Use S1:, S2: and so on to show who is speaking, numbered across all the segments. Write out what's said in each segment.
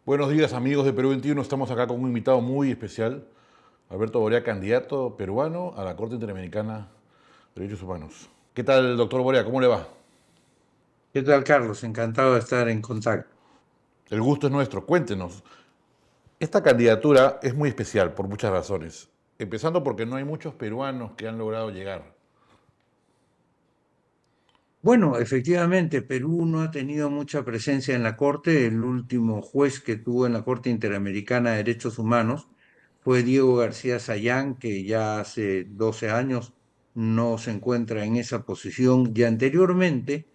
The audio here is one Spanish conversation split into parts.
S1: Buenos días amigos de Perú 21, estamos acá con un invitado muy especial, Alberto Borea, candidato peruano a la Corte Interamericana de Derechos Humanos. ¿Qué tal, doctor Borea? ¿Cómo le va?
S2: ¿Qué tal, Carlos? Encantado de estar en contacto.
S1: El gusto es nuestro, cuéntenos. Esta candidatura es muy especial por muchas razones, empezando porque no hay muchos peruanos que han logrado llegar.
S2: Bueno, efectivamente, Perú no ha tenido mucha presencia en la Corte. El último juez que tuvo en la Corte Interamericana de Derechos Humanos fue Diego García Sayán, que ya hace 12 años no se encuentra en esa posición. Y anteriormente,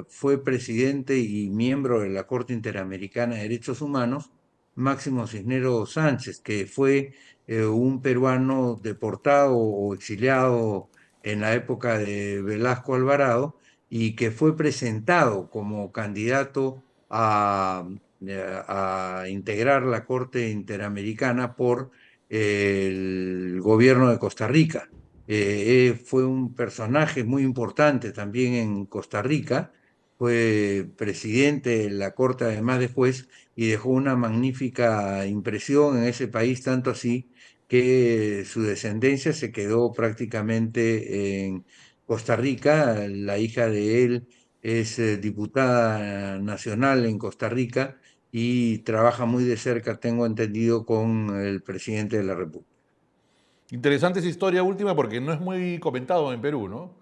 S2: fue presidente y miembro de la Corte Interamericana de Derechos Humanos, Máximo Cisneros Sánchez, que fue un peruano deportado o exiliado en la época de Velasco Alvarado y que fue presentado como candidato a integrar la Corte Interamericana por el gobierno de Costa Rica. Fue un personaje muy importante también en Costa Rica, fue presidente de la Corte además de juez y dejó una magnífica impresión en ese país, tanto así que su descendencia se quedó prácticamente en Costa Rica. La hija de él es diputada nacional en Costa Rica y trabaja muy de cerca, tengo entendido, con el presidente de la República.
S1: Interesante esa historia última porque no es muy comentado en Perú, ¿no?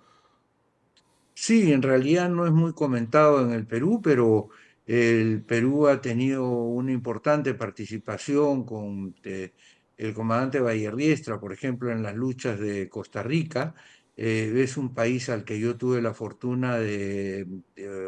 S2: Sí, en realidad no es muy comentado en el Perú, pero el Perú ha tenido una importante participación con el comandante Bayerriestra, por ejemplo, en las luchas de Costa Rica. Es un país al que yo tuve la fortuna de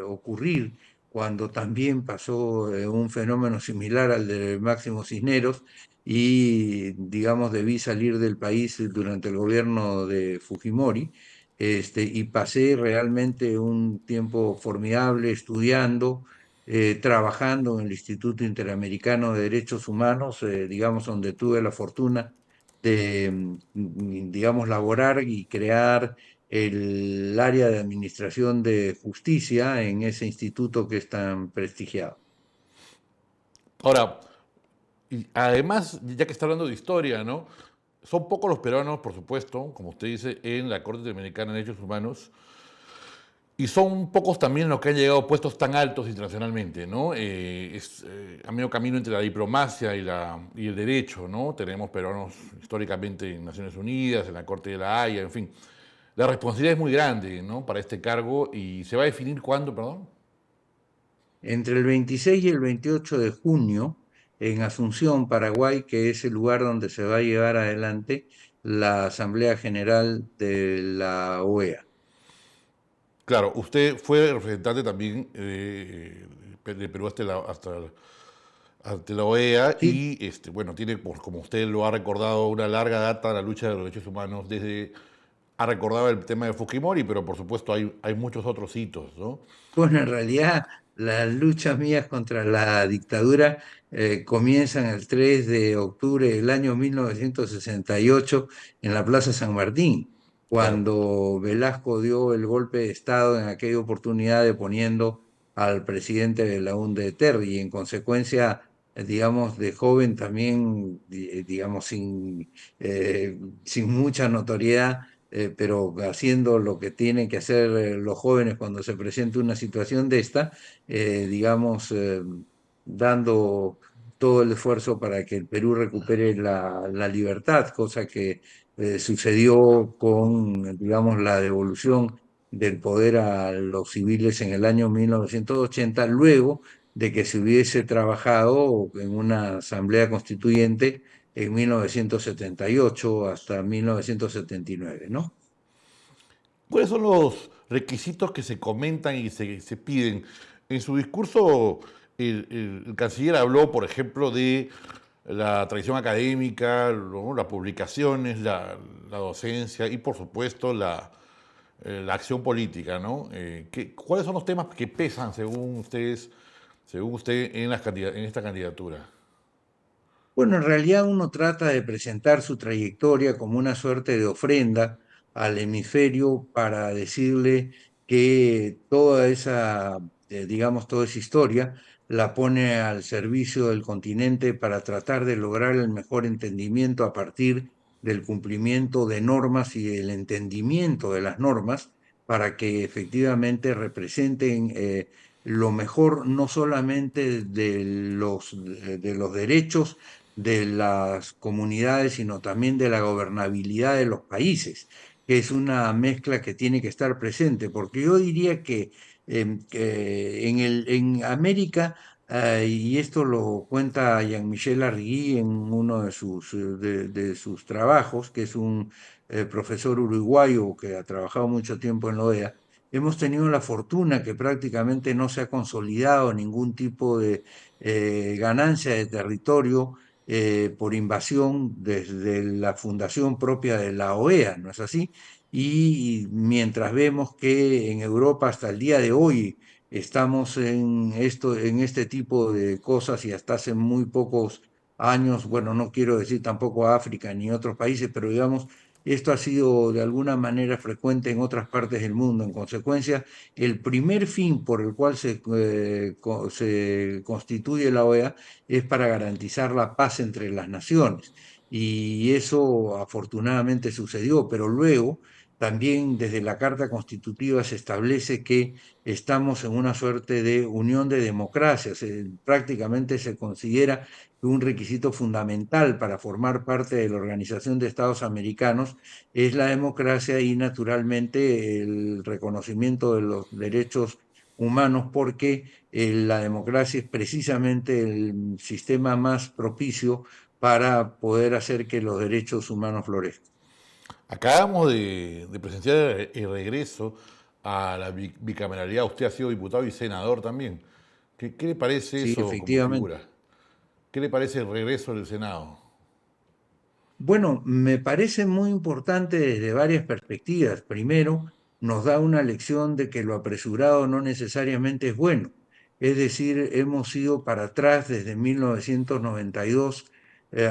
S2: ocurrir cuando también pasó un fenómeno similar al de Máximo Cisneros y, digamos, debí salir del país durante el gobierno de Fujimori y pasé realmente un tiempo formidable estudiando, trabajando en el Instituto Interamericano de Derechos Humanos, digamos, donde tuve la fortuna de, digamos, laborar y crear el área de administración de justicia en ese instituto que es tan prestigiado.
S1: Ahora, y además, ya que está hablando de historia, ¿no? Son pocos los peruanos, por supuesto, como usted dice, en la Corte Interamericana de Derechos Humanos. Y son pocos también los que han llegado a puestos tan altos internacionalmente, ¿no? Es a medio camino entre la diplomacia y el derecho, ¿no? Tenemos peruanos históricamente en Naciones Unidas, en la Corte de la Haya, en fin. La responsabilidad es muy grande, ¿no? Para este cargo y se va a definir cuándo, perdón.
S2: Entre el 26 y el 28 de junio, en Asunción, Paraguay, que es el lugar donde se va a llevar adelante la Asamblea General de la OEA.
S1: Claro, usted fue representante también de Perú ante la OEA
S2: Sí,
S1: y bueno, tiene, pues, como usted lo ha recordado, una larga data de la lucha de los derechos humanos desde ha recordado el tema de Fujimori, pero por supuesto hay muchos otros hitos, ¿no?
S2: bueno, en realidad las luchas mías contra la dictadura comienzan el 3 de octubre del año 1968 en la Plaza San Martín,
S1: Claro.
S2: cuando Velasco dio el golpe de Estado en aquella oportunidad deponiendo al presidente de la UNDETER y en consecuencia, digamos, de joven también, digamos, sin mucha notoriedad pero haciendo lo que tienen que hacer los jóvenes cuando se presenta una situación de esta, digamos, dando todo el esfuerzo para que el Perú recupere la libertad, cosa que sucedió con, digamos, la devolución del poder a los civiles en el año 1980, luego de que se hubiese trabajado en una asamblea constituyente en 1978 hasta 1979, ¿no?
S1: ¿Cuáles son los requisitos que se comentan y se piden? En su discurso, el canciller habló, por ejemplo, de la tradición académica, ¿no? Las publicaciones, la docencia y, por supuesto, la acción política, ¿no? ¿Cuáles son los temas que pesan, según ustedes, según usted, en esta candidatura?
S2: Bueno, en realidad uno trata de presentar su trayectoria como una suerte de ofrenda al hemisferio para decirle que toda esa, digamos, toda esa historia la pone al servicio del continente para tratar de lograr el mejor entendimiento a partir del cumplimiento de normas y el entendimiento de las normas para que efectivamente representen lo mejor no solamente de los derechos de las comunidades, sino también de la gobernabilidad de los países, que es una mezcla que tiene que estar presente, porque yo diría que en América, y esto lo cuenta Jean-Michel Arrigui en uno de sus trabajos, que es un profesor uruguayo que ha trabajado mucho tiempo en la OEA, hemos tenido la fortuna que prácticamente no se ha consolidado ningún tipo de ganancia de territorio por invasión desde la fundación propia de la OEA, ¿no es así? Y mientras vemos que en Europa hasta el día de hoy estamos en este tipo de cosas y hasta hace muy pocos años, bueno, no quiero decir tampoco África ni otros países, pero digamos, esto ha sido de alguna manera frecuente en otras partes del mundo. En consecuencia, el primer fin por el cual se constituye la OEA es para garantizar la paz entre las naciones. Y eso afortunadamente sucedió, pero luego también desde la Carta Constitutiva se establece que estamos en una suerte de unión de democracias. Prácticamente se considera que un requisito fundamental para formar parte de la Organización de Estados Americanos es la democracia y naturalmente el reconocimiento de los derechos humanos, porque la democracia es precisamente el sistema más propicio para poder hacer que los derechos humanos florezcan.
S1: Acabamos de presenciar el regreso a la bicameralidad. Usted ha sido diputado y senador también. ¿Qué le parece
S2: Sí,
S1: eso como
S2: efectivamente.
S1: figura? ¿Qué le parece el regreso del Senado?
S2: Bueno, me parece muy importante desde varias perspectivas. Primero, nos da una lección de que lo apresurado no necesariamente es bueno. Es decir, hemos ido para atrás desde 1992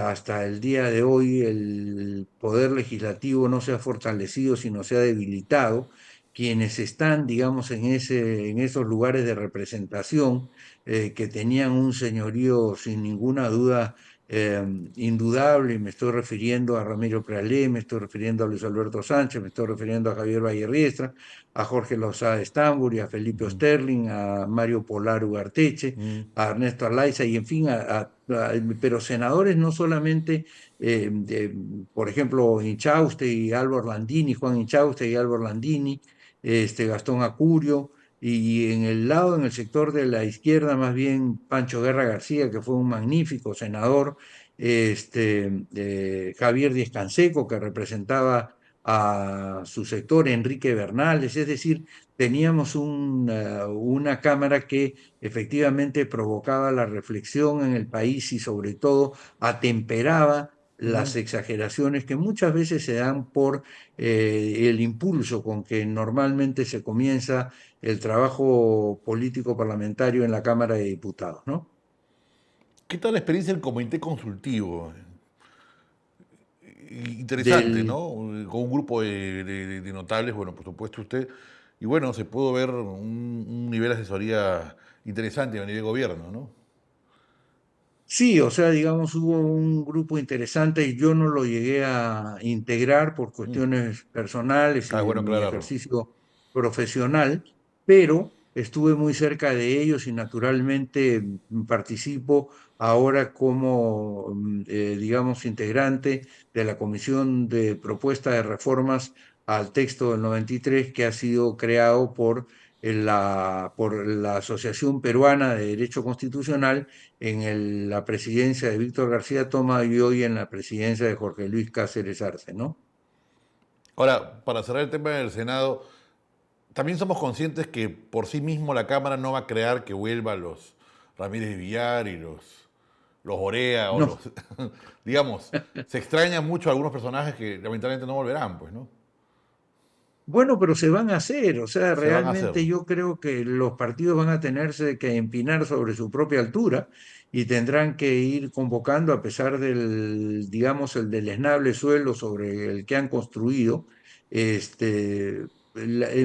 S2: hasta el día de hoy. El poder legislativo no se ha fortalecido, sino se ha debilitado. Quienes están, digamos, en esos lugares de representación, que tenían un señorío sin ninguna duda eh, indudable, y me estoy refiriendo a Ramiro Prealé, me estoy refiriendo a Luis Alberto Sánchez, me estoy refiriendo a Javier Vallerriestra, a Jorge Lozada Estamburi, a Felipe
S1: Mm,
S2: Osterling, a Mario Polar Ugarteche,
S1: mm.
S2: a Ernesto Arlaiza, y en fin, pero senadores no solamente, por ejemplo, Inchauste y Álvaro Landini, Juan Inchauste y Álvaro Landini, Gastón Acurio, y en el lado, en el sector de la izquierda, más bien Pancho Guerra García, que fue un magnífico senador, Javier Díez Canseco, que representaba a su sector, Enrique Bernales, es decir, teníamos una Cámara que efectivamente provocaba la reflexión en el país y sobre todo atemperaba las exageraciones que muchas veces se dan por el impulso con que normalmente se comienza el trabajo político parlamentario en la Cámara de Diputados, ¿no?
S1: ¿Qué tal la experiencia del comité consultivo? Interesante,
S2: Del,
S1: ¿no? Con un grupo de notables, bueno, por supuesto usted, y bueno, se pudo ver un nivel de asesoría interesante a nivel de gobierno, ¿no?
S2: sí, o sea, digamos, hubo un grupo interesante y yo no lo llegué a integrar por
S1: Mm.
S2: cuestiones personales y
S1: Ah, es
S2: de
S1: bueno
S2: mi
S1: aclararlo.
S2: ejercicio profesional, pero estuve muy cerca de ellos y naturalmente participo ahora como, digamos, integrante de la Comisión de Propuesta de Reformas al texto del 93 que ha sido creado por la Asociación Peruana de Derecho Constitucional en la presidencia de Víctor García Toma y hoy en la presidencia de Jorge Luis Cáceres Arce, ¿no?
S1: Ahora, para cerrar el tema del Senado, también somos conscientes que por sí mismo la Cámara no va a crear que vuelvan los Ramírez de Villar y los Orea o
S2: No,
S1: los... digamos, se extrañan mucho algunos personajes que lamentablemente no volverán, pues, ¿no?
S2: bueno, pero se van a hacer, o sea,
S1: Se van a hacer.
S2: realmente yo creo que los partidos van a tenerse que empinar sobre su propia altura y tendrán que ir convocando a pesar del, digamos, el deleznable suelo sobre el que han construido. En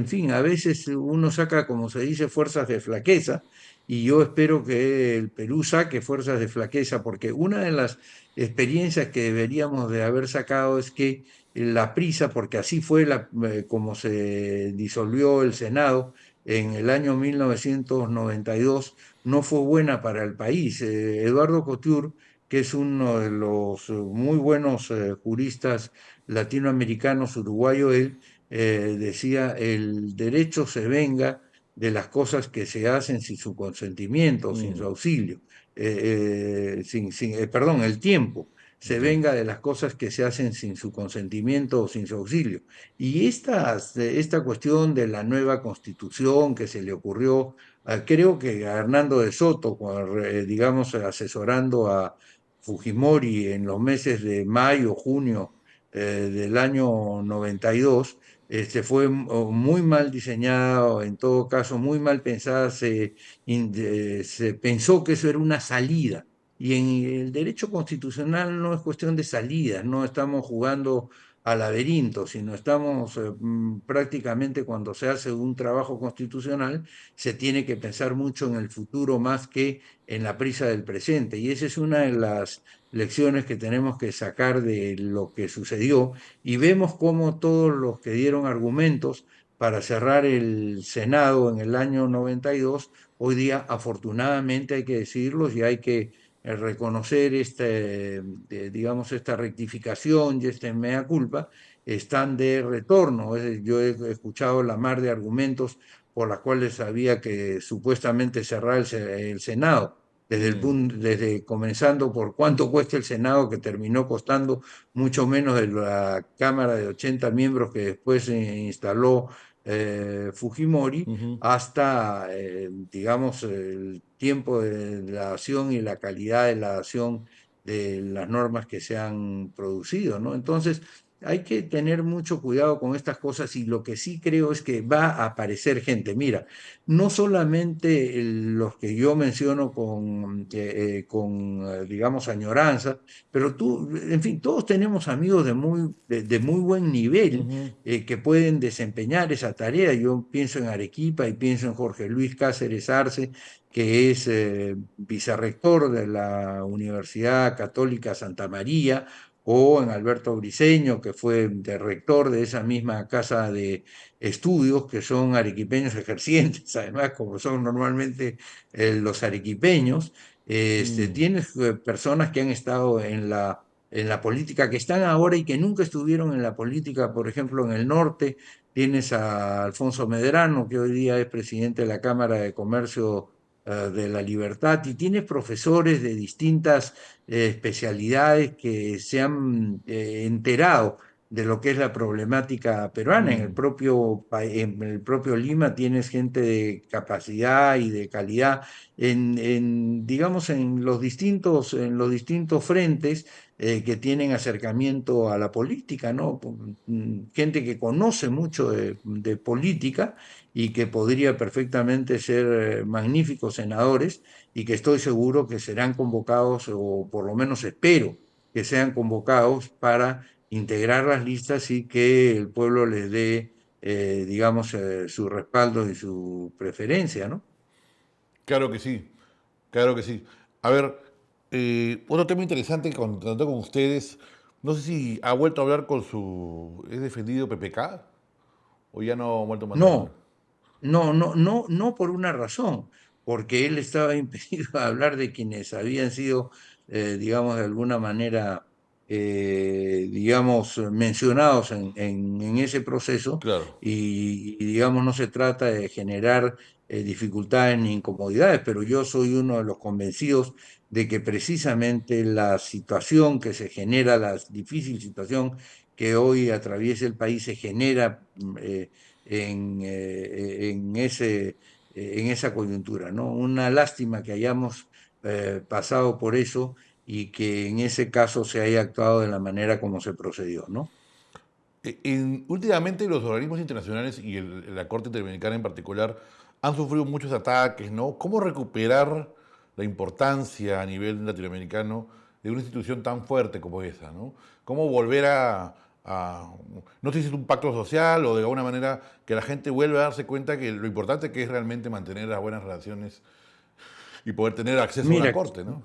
S2: fin, a veces uno saca, como se dice, fuerzas de flaqueza y yo espero que el Perú saque fuerzas de flaqueza, porque una de las experiencias que deberíamos de haber sacado es que la prisa, porque así fue como se disolvió el Senado en el año 1992, no fue buena para el país. Eduardo Couture, que es uno de los muy buenos juristas latinoamericanos, uruguayo él, decía, el derecho se venga de las cosas que se hacen sin su consentimiento, sin su
S1: Mm,
S2: auxilio. Perdón, el tiempo se
S1: ya.
S2: venga de las cosas que se hacen sin su consentimiento o sin su auxilio. Y esta cuestión de la nueva constitución que se le ocurrió, creo que a Hernando de Soto, digamos, asesorando a Fujimori en los meses de mayo, junio del año 92, fue muy mal diseñado, en todo caso muy mal pensada, se pensó que eso era una salida. Y en el derecho constitucional no es cuestión de salidas, no estamos jugando a laberinto, sino estamos prácticamente cuando se hace un trabajo constitucional, se tiene que pensar mucho en el futuro más que en la prisa del presente. Y esa es una de las lecciones que tenemos que sacar de lo que sucedió y vemos cómo todos los que dieron argumentos para cerrar el Senado en el año 92, hoy día afortunadamente hay que decirlos y hay que reconocer digamos, esta rectificación y esta mea culpa, están de retorno. Yo he escuchado la mar de argumentos por las cuales había que supuestamente cerrar el Senado.
S1: Mm,
S2: Desde comenzando por cuánto cuesta el Senado, que terminó costando mucho menos de la Cámara de 80 miembros que después se instaló Fujimori,
S1: ujú.
S2: hasta, digamos, el tiempo de la acción y la calidad de la acción de las normas que se han producido, ¿no? Entonces, hay que tener mucho cuidado con estas cosas y lo que sí creo es que va a aparecer gente. Mira, no solamente los que yo menciono digamos, añoranza, pero tú, en fin, todos tenemos amigos de muy buen nivel
S1: Ujú,
S2: que pueden desempeñar esa tarea. Yo pienso en Arequipa y pienso en Jorge Luis Cáceres Arce, que es vicerrector de la Universidad Católica Santa María, o en Alberto Briceño, que fue de rector de esa misma casa de estudios, que son arequipeños ejercientes, además, como son normalmente los arequipeños.
S1: mm,
S2: Tienes personas que han estado en la política, que están ahora y que nunca estuvieron en la política, por ejemplo, en el norte. Tienes a Alfonso Medrano, que hoy día es presidente de la Cámara de Comercio de la Libertad, y tienes profesores de distintas especialidades que se han enterado de lo que es la problemática peruana.
S1: mm,
S2: En el propio Lima tienes gente de capacidad y de calidad digamos, en los distintos frentes que tienen acercamiento a la política, ¿no? Gente que conoce mucho de política y que podría perfectamente ser magníficos senadores y que estoy seguro que serán convocados, o por lo menos espero que sean convocados para integrar las listas y que el pueblo les dé, digamos, su respaldo y su preferencia, ¿no?
S1: claro que sí, claro que sí. A ver, otro tema interesante que tratando con ustedes, no sé si ha vuelto a hablar con su... ¿Es defendido PPK o ya no ha vuelto más a hablar?
S2: No, no por una razón, porque él estaba impedido de hablar de quienes habían sido, digamos, de alguna manera, digamos, mencionados en ese proceso
S1: Claro.
S2: digamos, no se trata de generar dificultades ni incomodidades, pero yo soy uno de los convencidos de que precisamente la situación que se genera, la difícil situación que hoy atraviesa el país, se genera en esa coyuntura, ¿no? Una lástima que hayamos pasado por eso y que en ese caso se haya actuado de la manera como se procedió, ¿no?
S1: Últimamente los organismos internacionales y la Corte Interamericana en particular han sufrido muchos ataques, ¿no? ¿Cómo recuperar la importancia a nivel latinoamericano de una institución tan fuerte como esa, ¿no? ¿Cómo volver no sé si es un pacto social o de alguna manera que la gente vuelva a darse cuenta que lo importante que es realmente mantener las buenas relaciones y poder tener acceso a una
S2: Mira,
S1: corte, ¿no?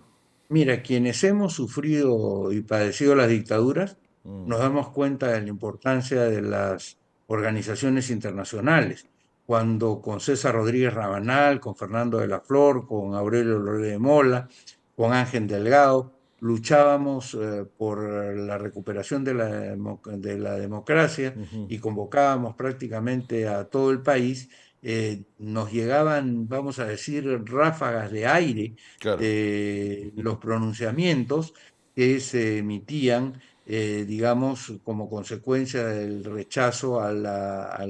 S2: Mira, quienes hemos sufrido y padecido las dictaduras,
S1: Mm,
S2: nos damos cuenta de la importancia de las organizaciones internacionales. Cuando con César Rodríguez Rabanal, con Fernando de la Flor, con Aurelio Loré de Mola, con Ángel Delgado, luchábamos por la recuperación de la democracia
S1: ujú,
S2: y convocábamos prácticamente a todo el país, nos llegaban, vamos a decir, ráfagas de aire
S1: claro.
S2: de los pronunciamientos que se emitían, digamos, como consecuencia del rechazo a a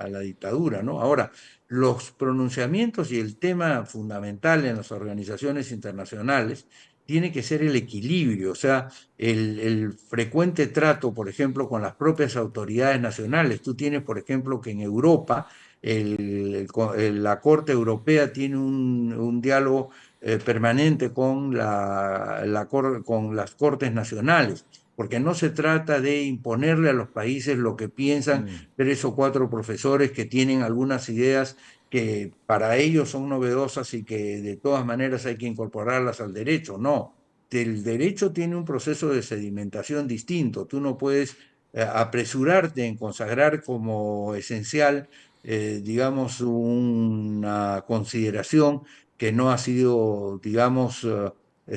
S2: la dictadura, ¿no? Ahora, los pronunciamientos y el tema fundamental en las organizaciones internacionales tiene que ser el equilibrio, o sea, el frecuente trato, por ejemplo, con las propias autoridades nacionales. Tú tienes, por ejemplo, que en Europa la Corte Europea tiene un diálogo permanente con con las Cortes Nacionales, porque no se trata de imponerle a los países lo que piensan
S1: Mm,
S2: tres o cuatro profesores que tienen algunas ideas que para ellos son novedosas y que de todas maneras hay que incorporarlas al derecho. No, el derecho tiene un proceso de sedimentación distinto. Tú no puedes apresurarte en consagrar como esencial, digamos, una consideración que no ha sido, digamos,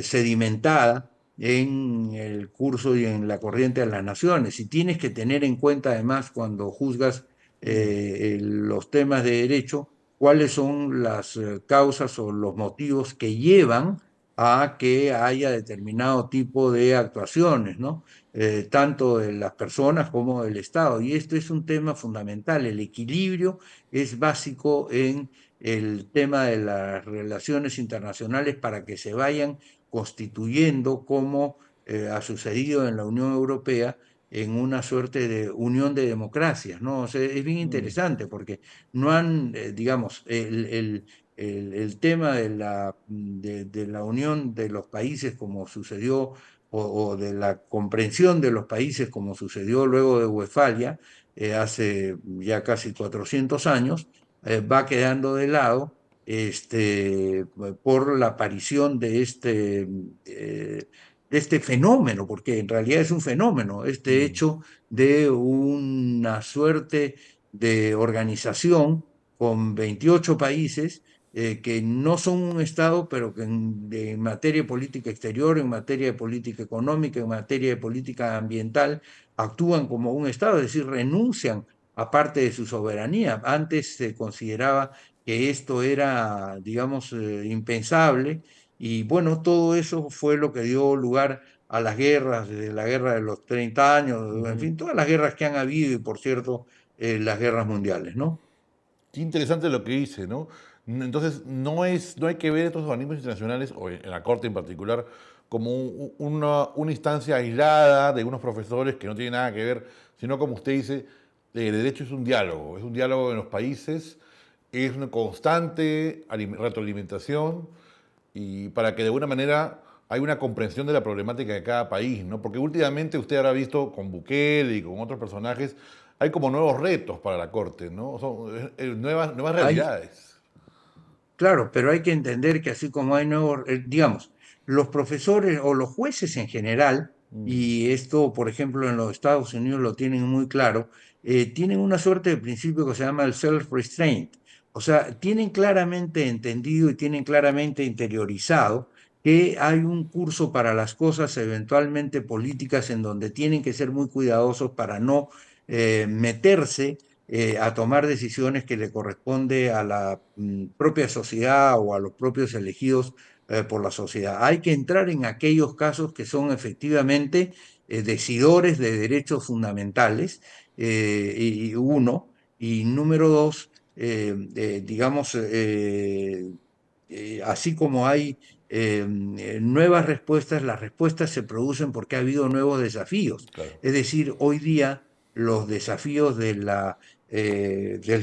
S2: sedimentada en el curso y en la corriente de las naciones. Y tienes que tener en cuenta además cuando juzgas
S1: mm,
S2: los temas de derecho, cuáles son las causas o los motivos que llevan a que haya determinado tipo de actuaciones, ¿no? Tanto de las personas como del Estado. Y esto es un tema fundamental. El equilibrio es básico en el tema de las relaciones internacionales para que se vayan constituyendo, como ha sucedido en la Unión Europea, en una suerte de unión de democracias, ¿no? O sea, es bien
S1: mm,
S2: interesante porque no han, digamos, el tema de de la unión de los países como sucedió, o de la comprensión de los países como sucedió luego de Westfalia, hace ya casi 400 años, va quedando de lado por la aparición de este fenómeno, porque en realidad es un fenómeno, este
S1: mm,
S2: hecho de una suerte de organización con 28 países que no son un Estado, pero que en materia de política exterior, en materia de política económica, en materia de política ambiental, actúan como un Estado, es decir, renuncian a parte de su soberanía. Antes se consideraba que esto era, digamos, impensable, y bueno, todo eso fue lo que dio lugar a las guerras, desde la guerra de los 30 años, en
S1: ujú.
S2: fin, todas las guerras que han habido y, por cierto, las guerras mundiales, ¿no?
S1: Qué interesante lo que dice, ¿no? Entonces, no hay que ver estos organismos internacionales, o en la Corte en particular, como una instancia aislada de unos profesores que no tiene nada que ver, sino como usted dice, el derecho es un diálogo en los países, es una constante retroalimentación y para que de alguna manera hay una comprensión de la problemática de cada país, ¿no? Porque últimamente usted habrá visto con Bukele y con otros personajes, hay como nuevos retos para la Corte, ¿no? Son nuevas
S2: Hay,
S1: realidades.
S2: Claro, pero hay que entender que así como hay nuevos, digamos, los profesores o los jueces en general,
S1: Mm,
S2: y esto, por ejemplo, en los Estados Unidos lo tienen muy claro, tienen una suerte de principio que se llama el self-restraint. O sea, tienen claramente entendido y tienen claramente interiorizado que hay un curso para las cosas eventualmente políticas en donde tienen que ser muy cuidadosos para no meterse a tomar decisiones que le corresponde a la propia sociedad o a los propios elegidos por la sociedad. Hay que entrar en aquellos casos que son efectivamente decidores de derechos fundamentales, y uno, y número dos, digamos, así como hay nuevas respuestas, las respuestas se producen porque ha habido nuevos desafíos.
S1: claro,
S2: Es decir, hoy día los desafíos del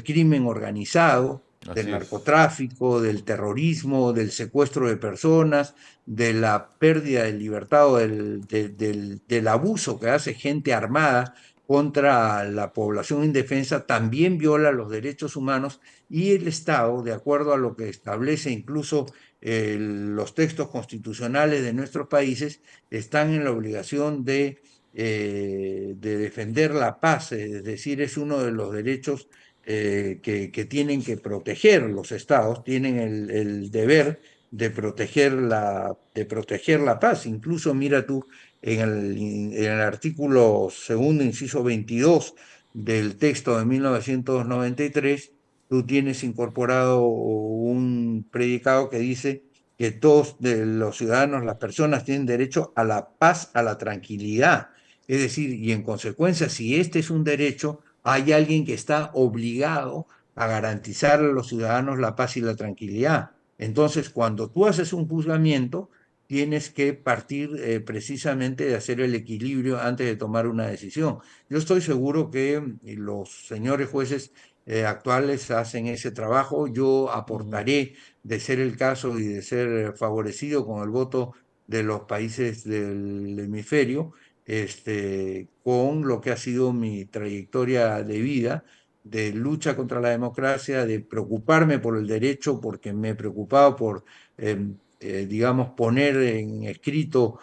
S2: crimen organizado, del
S1: así es.
S2: narcotráfico, del terrorismo, del secuestro de personas, de la pérdida de libertad o del abuso que hace gente armada contra la población indefensa, también viola los derechos humanos, y el Estado, de acuerdo a lo que establece incluso los textos constitucionales de nuestros países están en la obligación de defender la paz, es decir, es uno de los derechos que tienen que proteger los estados, tienen el deber de proteger la paz. Incluso mira tú, en el artículo segundo, inciso 22 del texto de 1993, tú tienes incorporado un predicado que dice que todos los ciudadanos, las personas tienen derecho a la paz, a la tranquilidad. Es decir, y en consecuencia, si este es un derecho, hay alguien que está obligado a garantizar a los ciudadanos la paz y la tranquilidad. Entonces, cuando tú haces un juzgamiento, tienes que partir precisamente de hacer el equilibrio antes de tomar una decisión. Yo estoy seguro que los señores jueces actuales hacen ese trabajo. Yo
S1: Ujú.
S2: aportaré, de ser el caso y de ser favorecido con el voto de los países del hemisferio, con lo que ha sido mi trayectoria de vida, de lucha contra la democracia, de preocuparme por el derecho, porque me he preocupado por, digamos, poner en escrito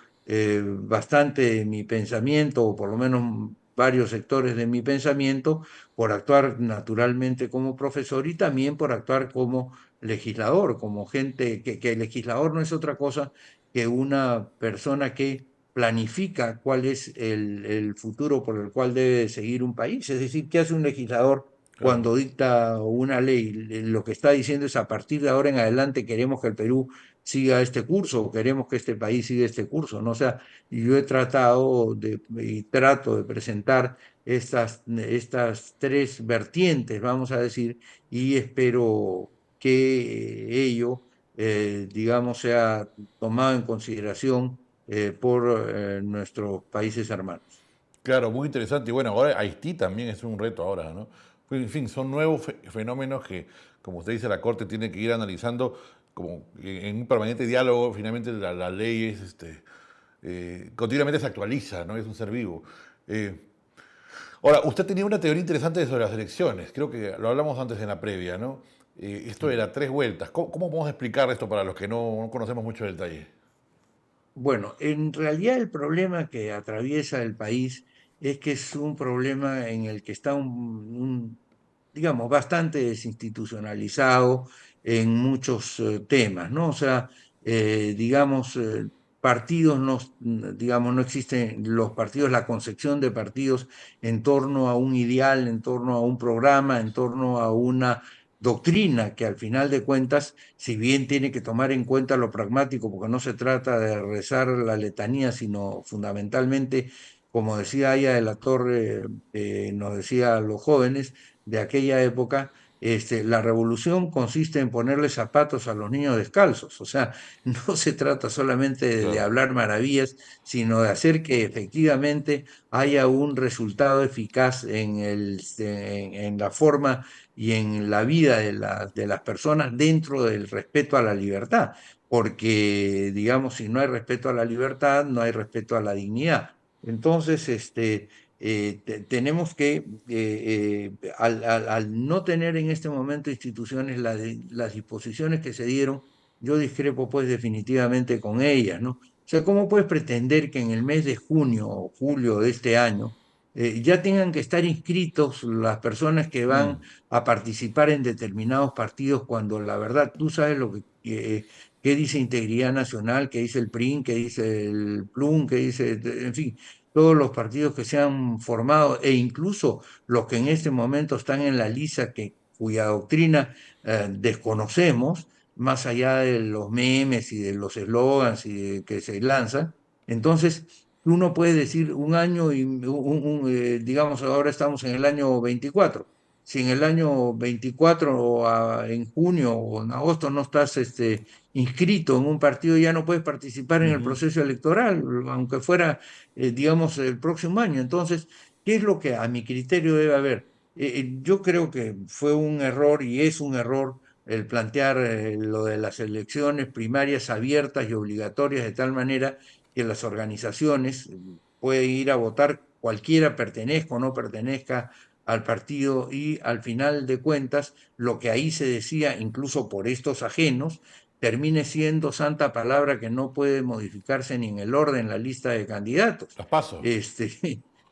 S2: bastante de mi pensamiento, o por lo menos varios sectores de mi pensamiento, por actuar naturalmente como profesor y también por actuar como legislador, como gente, que el legislador no es otra cosa que una persona que planifica cuál es el futuro por el cual debe seguir un país. Es decir, ¿qué hace un legislador
S1: Claro.
S2: cuando dicta una ley? Lo que está diciendo es: a partir de ahora en adelante queremos que el Perú siga este curso, o queremos que este país siga este curso, ¿no? O sea, yo he tratado y trato de presentar estas tres vertientes, vamos a decir, y espero que ello, digamos, sea tomado en consideración por nuestros países hermanos.
S1: Claro, muy interesante. Y bueno, ahora Haití también es un reto ahora, ¿no? Pues, en fin, son nuevos fenómenos que, como usted dice, la Corte tiene que ir analizando como en un permanente diálogo. Finalmente la ley es, continuamente se actualiza, ¿no? Es un ser vivo. Eh, Ahora, usted tenía una teoría interesante sobre las elecciones. Creo que lo hablamos antes en la previa, ¿no? Esto de las tres vueltas. ¿Cómo podemos explicar esto para los que no conocemos mucho el detalle?
S2: Bueno, en realidad el problema que atraviesa el país es que es un problema en el que está digamos, bastante desinstitucionalizado en muchos temas, ¿no? O sea, digamos, partidos no, digamos, no existen los partidos, la concepción de partidos en torno a un ideal, en torno a un programa, en torno a una doctrina que, al final de cuentas, si bien tiene que tomar en cuenta lo pragmático, porque no se trata de rezar la letanía, sino fundamentalmente, como decía Aya de la Torre, nos decía a los jóvenes de aquella época: la revolución consiste en ponerle zapatos a los niños descalzos. O sea, no se trata solamente de
S1: Claro.
S2: hablar maravillas, sino de hacer que efectivamente haya un resultado eficaz en la forma y en la vida de las personas, dentro del respeto a la libertad. Porque, digamos, si no hay respeto a la libertad, no hay respeto a la dignidad. Entonces, tenemos que, al no tener en este momento instituciones, las disposiciones que se dieron, yo discrepo pues definitivamente con ellas, ¿no? O sea, ¿cómo puedes pretender que en el mes de junio o julio de este año ya tengan que estar inscritos las personas que
S1: Mm.
S2: van a participar en determinados partidos, cuando la verdad tú sabes qué dice Integridad Nacional, qué dice el PRIN, qué dice el PLUN, qué dice, en fin, todos los partidos que se han formado, e incluso los que en este momento están en la lista, cuya doctrina desconocemos, más allá de los memes y de los eslogans que se lanzan? Entonces, tú no puedes decir un año y digamos, ahora estamos en el año 24. Si en el año 24, en junio o en agosto, no estás inscrito en un partido, ya no puedes participar en el
S1: Ujú.
S2: proceso electoral, aunque fuera, digamos, el próximo año. Entonces, ¿qué es lo que a mi criterio debe haber? Yo creo que fue un error, y es un error, el plantear lo de las elecciones primarias abiertas y obligatorias, de tal manera que las organizaciones pueden ir a votar, cualquiera pertenezca o no pertenezca al partido, y al final de cuentas, lo que ahí se decía, incluso por estos ajenos, termine siendo santa palabra que no puede modificarse ni en el orden, la lista de candidatos.
S1: Las paso.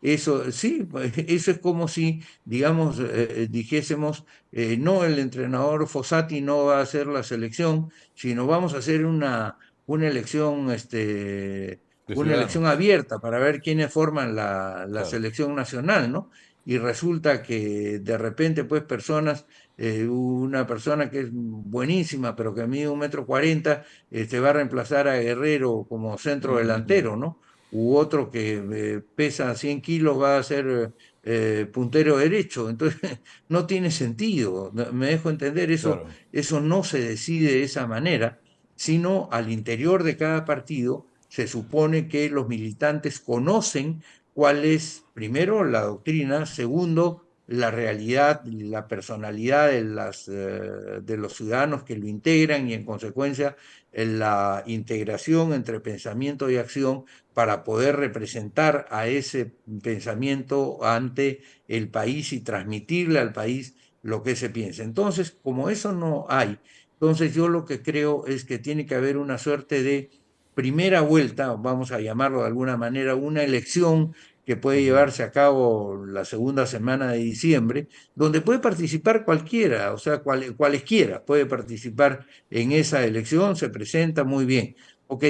S2: Eso, sí, eso es como si, digamos, dijésemos, no, el entrenador Fossati no va a hacer la selección, sino vamos a hacer una elección,
S1: De
S2: una elección
S1: Ciudadanos.
S2: abierta para ver quiénes forman la
S1: Claro.
S2: selección nacional, ¿no? Y resulta que de repente, pues, una persona que es buenísima, pero que mide 1,40 m, va a reemplazar a Guerrero como centro
S1: Mm,
S2: delantero, ¿no? U otro que pesa 100 kilos va a ser puntero derecho. Entonces, no tiene sentido. Me dejo entender,
S1: claro.
S2: eso no se decide de esa manera, sino al interior de cada partido se supone que los militantes conocen cuál es, primero, la doctrina, segundo, la realidad, la personalidad de los ciudadanos que lo integran y en consecuencia la integración entre pensamiento y acción para poder representar a ese pensamiento ante el país y transmitirle al país lo que se piensa. Entonces, como eso no hay, entonces yo lo que creo es que tiene que haber una suerte de primera vuelta, vamos a llamarlo de alguna manera, una elección que puede
S1: Ujú.
S2: llevarse a cabo la segunda semana de diciembre, donde puede participar cualquiera, o sea, cualesquiera puede participar en esa elección, se presenta muy bien. Ok,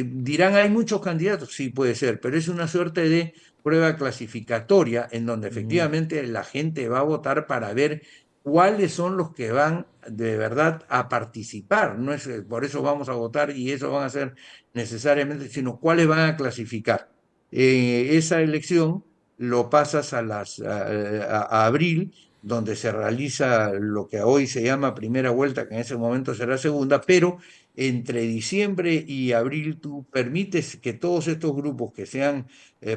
S2: dirán, hay muchos candidatos, sí puede ser, pero es una suerte de prueba clasificatoria en donde
S1: Ujú.
S2: efectivamente la gente va a votar para ver cuáles son los que van de verdad a participar. No es por eso vamos a votar y eso van a ser necesariamente, sino cuáles van a clasificar. Esa elección lo pasas a abril, donde se realiza lo que hoy se llama primera vuelta, que en ese momento será segunda, pero entre diciembre y abril tú permites que todos estos grupos que se han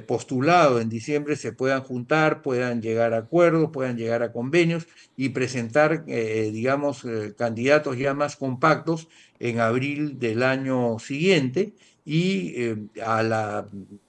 S2: postulado en diciembre se puedan juntar, puedan llegar a acuerdos, puedan llegar a convenios y presentar, digamos, candidatos ya más compactos en abril del año siguiente y a la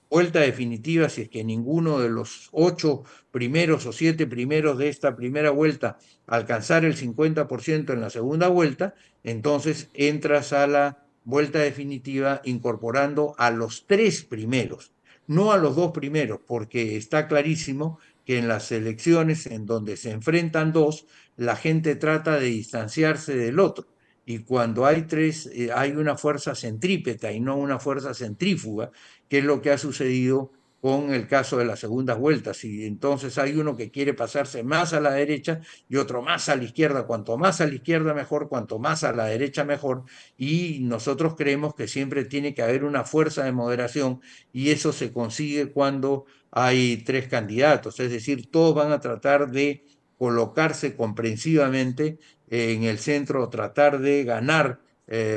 S2: vuelta definitiva, si es que ninguno de los 8 primeros o 7 primeros de esta primera vuelta alcanzar el 50% en la segunda vuelta, entonces entras a la vuelta definitiva incorporando a los 3 primeros, no a los 2 primeros, porque está clarísimo que en las elecciones en donde se enfrentan dos, la gente trata de distanciarse del otro. Y cuando hay tres, hay una fuerza centrípeta y no una fuerza centrífuga, que es lo que ha sucedido con el caso de las segundas vueltas. Y entonces hay uno que quiere pasarse más a la derecha y otro más a la izquierda. Cuanto más a la izquierda mejor, cuanto más a la derecha mejor. Y nosotros creemos que siempre tiene que haber una fuerza de moderación y eso se consigue cuando hay tres candidatos. Es decir, todos van a tratar de colocarse comprensivamente en el centro, tratar de ganar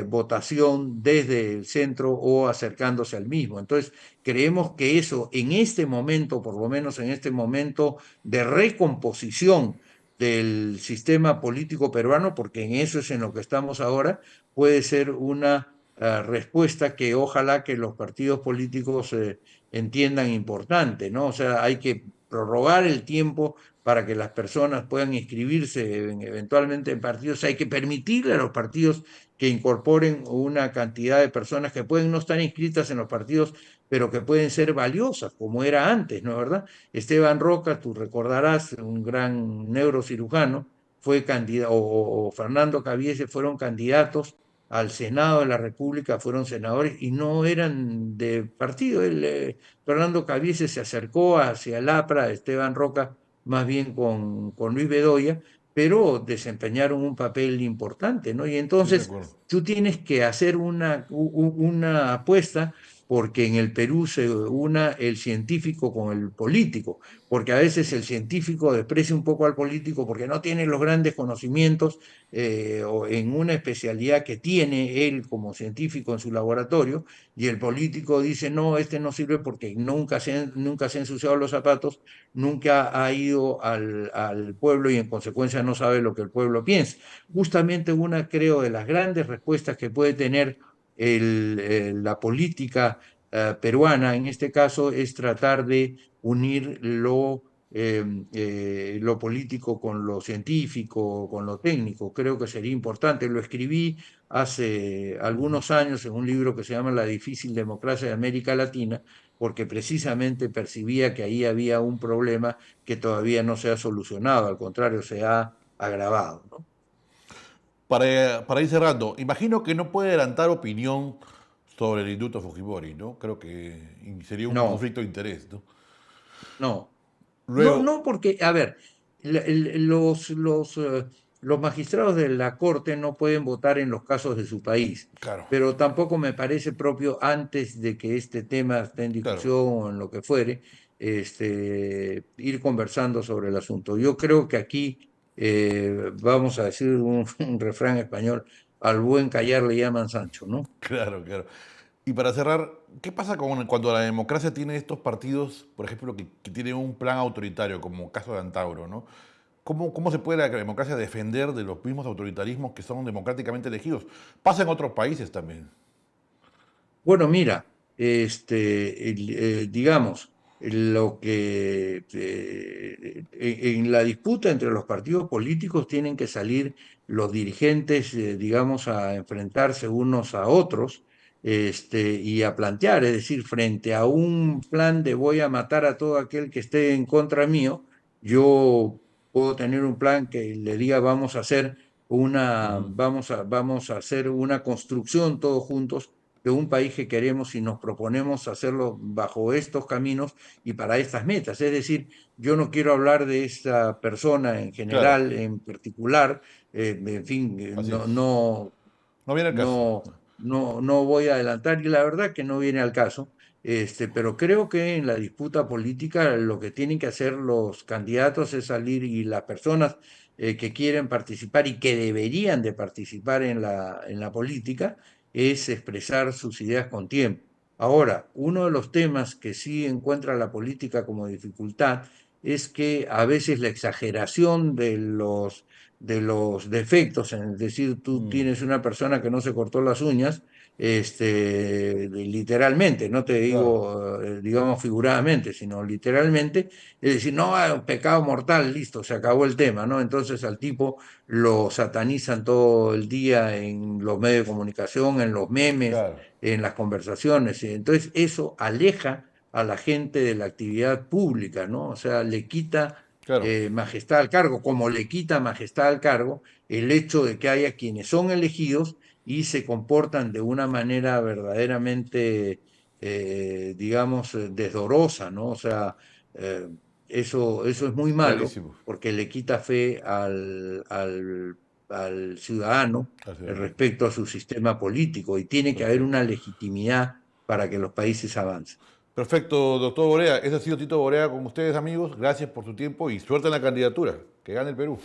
S2: votación desde el centro o acercándose al mismo. Entonces, creemos que eso en este momento, por lo menos en este momento de recomposición del sistema político peruano, porque en eso es en lo que estamos ahora, puede ser una respuesta que ojalá que los partidos políticos entiendan importante, ¿no? O sea, hay que prorrogar el tiempo para que las personas puedan inscribirse eventualmente en partidos, hay que permitirle a los partidos que incorporen una cantidad de personas que pueden no estar inscritas en los partidos, pero que pueden ser valiosas, como era antes, ¿no es verdad? Esteban Roca, tú recordarás, un gran neurocirujano, fue candidato, o Fernando Cabiese fueron candidatos al Senado de la República, fueron senadores y no eran de partido. Fernando Cabiese se acercó hacia el APRA, Esteban Roca más bien con Luis Bedoya, pero desempeñaron un papel importante, ¿no? Y
S1: Sí, de
S2: entonces
S1: acuerdo.
S2: tú tienes que hacer una apuesta porque en el Perú se una el científico con el político, porque a veces el científico desprecia un poco al político porque no tiene los grandes conocimientos o en una especialidad que tiene él como científico en su laboratorio, y el político dice, no, este no sirve porque nunca se ha ensuciado los zapatos, nunca ha ido al pueblo y en consecuencia no sabe lo que el pueblo piensa. Justamente una, creo, de las grandes respuestas que puede tener la política peruana, en este caso, es tratar de unir lo lo político con lo científico, con lo técnico. Creo que sería importante. Lo escribí hace
S1: Ujú.
S2: algunos años en un libro que se llama La difícil democracia de América Latina, porque precisamente percibía que ahí había un problema que todavía no se ha solucionado, al contrario, se ha agravado, ¿no?
S1: Para ir cerrando, imagino que no puede adelantar opinión sobre el indulto a Fujimori, ¿no? Creo que sería un
S2: No,
S1: conflicto de interés, ¿no?
S2: no. No,
S1: Luego,
S2: no, porque, a ver, los magistrados de la Corte no pueden votar en los casos de su país,
S1: claro,
S2: pero tampoco me parece propio antes de que este tema esté en
S1: claro,
S2: discusión o en lo que fuere, ir conversando sobre el asunto. Yo creo que aquí, vamos a decir un refrán español, al buen callar le llaman Sancho, ¿no?
S1: claro, claro. Y para cerrar, ¿qué pasa cuando la democracia tiene estos partidos, por ejemplo, que tienen un plan autoritario, como caso de Antauro, ¿no? ¿Cómo se puede la democracia defender de los mismos autoritarismos que son democráticamente elegidos? Pasa en otros países también.
S2: Bueno, mira, digamos, lo que en la disputa entre los partidos políticos tienen que salir los dirigentes, digamos, a enfrentarse unos a otros, y a plantear, es decir, frente a un plan de voy a matar a todo aquel que esté en contra mío, yo puedo tener un plan que le diga
S1: Ujú.
S2: vamos a hacer una construcción todos juntos de un país que queremos y nos proponemos hacerlo bajo estos caminos y para estas metas. Es decir, yo no quiero hablar de esta persona en
S1: Claro,
S2: general, en particular, en fin,
S1: así es. No viene el caso.
S2: no voy a adelantar y la verdad que no viene al caso. Pero creo que en la disputa política lo que tienen que hacer los candidatos es salir y las personas que quieren participar y que deberían de participar en la política es expresar sus ideas con tiempo. Ahora, uno de los temas que sí encuentra la política como dificultad es que a veces la exageración de los defectos, es decir, tú
S1: Mm,
S2: tienes una persona que no se cortó las uñas, literalmente, no te
S1: claro,
S2: digo, digamos, figuradamente, sino literalmente, es decir, no, un pecado mortal, listo, se acabó el tema, ¿no? Entonces al tipo lo satanizan todo el día en los medios de comunicación, en los memes,
S1: claro,
S2: en las conversaciones. Entonces eso aleja a la gente de la actividad pública, ¿no? O sea, le quita
S1: claro.
S2: majestad al cargo, como le quita majestad al cargo el hecho de que haya quienes son elegidos y se comportan de una manera verdaderamente, digamos, desdorosa, ¿no? O sea, eh, eso es muy malo
S1: Clarísimo.
S2: porque le quita fe al ciudadano
S1: Así es.
S2: respecto a su sistema político y tiene que haber
S1: Perfecto.
S2: una legitimidad para que los países avancen.
S1: Perfecto, doctor Borea. Ese ha sido Tito Borea con ustedes, amigos. Gracias por su tiempo y suerte en la candidatura. Que gane el Perú.